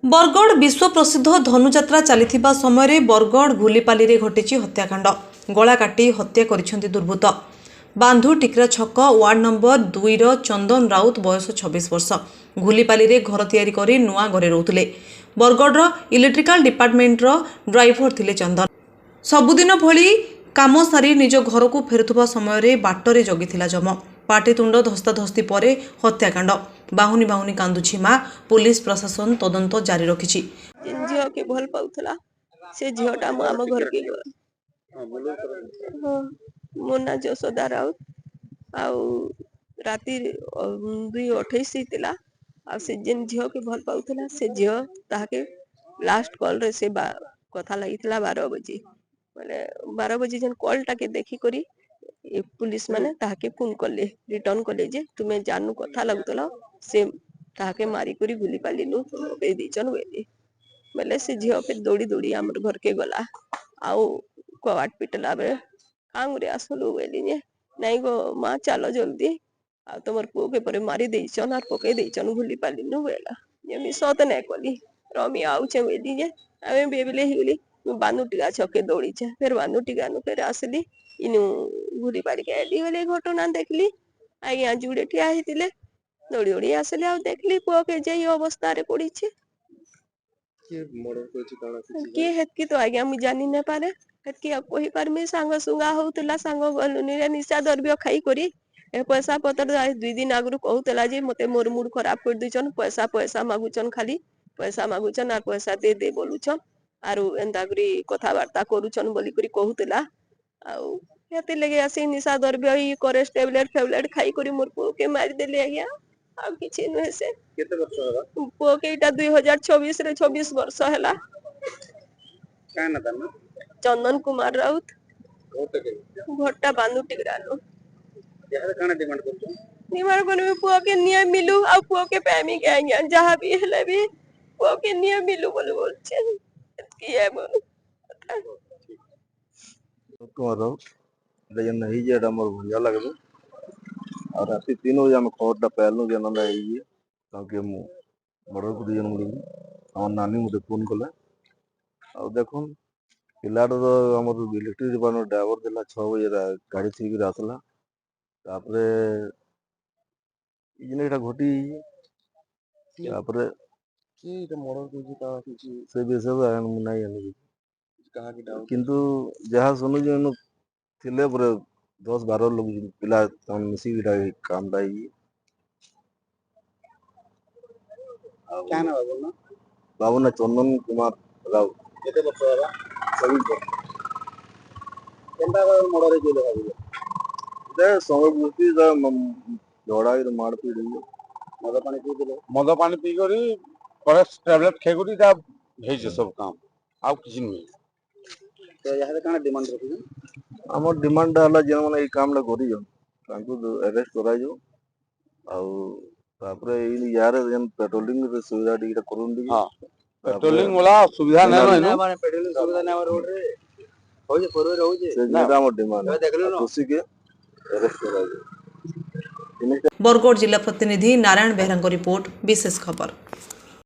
बरगढ़ विश्व प्रसिद्ध धनुजात्रा चली समय बरगढ़ घुलीपाली रे घटी हत्याकांड गला काटी हत्या करिसेंती दुर्बृत्त बांधु टिकरा छक वार्ड नंबर 2 चंदन राउत बयस 26 वर्ष घुलीपाली रे घर तैयारी करी नुआ घरे रहउथिले। बरगढ़ इलेक्ट्रिकल डिपार्टमेंट रो ड्राइवर थिले चंदन। सबुदिन भली काम सारी निज घर को फेरुथुबा समय बाटरे जगिथिला जम पाटितुंड धस्ताधस्ती पर हत्याकांड बाहुनी बाहुनी कांदुछि मां। पुलिस प्रशासन तदंत जारी रखिछि। झील के भल पाउथला से झीलटा आम घर के मो ना जशोदा राउत आउ राति 2:28 थिला आ से जेन झील के भल पाउथला से झील ताके लास्ट कॉल रे से कथा लागिथला 12 बजे माने 12 बजे जेन कॉल टाके देखि करी पुलिस माने ताके फोन करले रिटर्न करले जे तुमे जानू कथा लागतला से ताके मारी करी गुली पालिनु पे दिचन वेली बेले से झील पे दौड़ी दौड़ी हमर घर के गला आउ कवाट पिटला बे आंगुरे आसलु वेली ने नहीं गो मां चलो जल्दी आ तमर पो के परे मारी देइचन आर पके देइचन गुली पालिनु वेला जेमी सत ने कोली रमी आउ छे वेली जे आमे बेबले हिली बानु टिका छके दौड़ी छे फिर बानु टिका नु फिर आसली इनु गुली पाली के एली वेले घटना देखली आज्ञा जुड़े ठिया हितिले दौड़ी दौड़ी आसले आ देखली पो के जे अवस्था रे पड़ी छे किए हेतकी तो आज्ञा मु जानी ने पारे हेतकी अब कोही परमे सांग सुंगा होतला सांग गलुनी रे निशा द्रव्य खाई करी ए पैसा पतर 2 दिन आगु कहतला जे मते मोर मूड खराब कर दिचन पैसा पैसा मागुचन खाली पैसा मागुचन आर पैसा दे दे बोलुचन आरु एंदा करी कथा वार्ता करूचन बोली करी कहतला आउ हेते लगे आसी निशा द्रव्य ई करे टैबलेट फेबलेट खाई करी मोर पो के मार देले आज्ञा आ किछि न से केते वर्ष होला पो के इटा 2024 रे 26 वर्ष हला काय ना दाना चंदन कुमार राउत होते के घोटा बांधु टिकरानो यार काना डिमांड करतो निमार कोन में पुओ के न्याय मिलू आ पुओ के पैमी के आज्ञा जहां भी हेले भी पुओ के न्याय मिलू बोल छे की है बोल तुम्हारा लेकिन नहीं जेड़ा मोर भुजा लगबे और राति 3 बजे हम खबरटा पाइलु जे नंदा आइए ताकि मु बड़ को जन मुड़ी हमर नानी मुझे फोन कले आ देखुन पिलाडो हमर इलेक्ट्रिक डिपार्टमेंट ड्राइवर दिला 6 बजे गाड़ी थी कि आसला तापरे इने एटा घटी तापरे की त मर्डर को का किछि से विषय आन नहीं आनी कहा की डाउट किंतु जहाँ सुनु जे थिले पूरे 10-12 लोग पिला तन मिसी काम दाई क्या ना बाबू ना बाबू ना चंदन कुमार राव केते वर्ष होला सभी को केनता मर्डर केले भाबी दे समय बुद्धि दा जोड़ा के मार पी रही मद पानी पी करी करे टैबलेट खे करी ता भेज सब काम आ किछि नहीं तो यहां काना डिमांड रखी हमर डिमांड हला जे माने ई काम ला करी जो तांको अरेस्ट करा जो आउ तापरे ई यार जन पेट्रोलिंग रे सुविधा टिकटा करून दी हां पेट्रोलिंग वाला सुविधा नै न माने पेट्रोलिंग सुविधा नै रोड रे हो जे परवे रहू जे से जेटा हमर डिमांड देखलो न खुशी के अरेस्ट करा जो। बरगढ़ जिला प्रतिनिधि नारायण बेहरा रिपोर्ट विशेष खबर।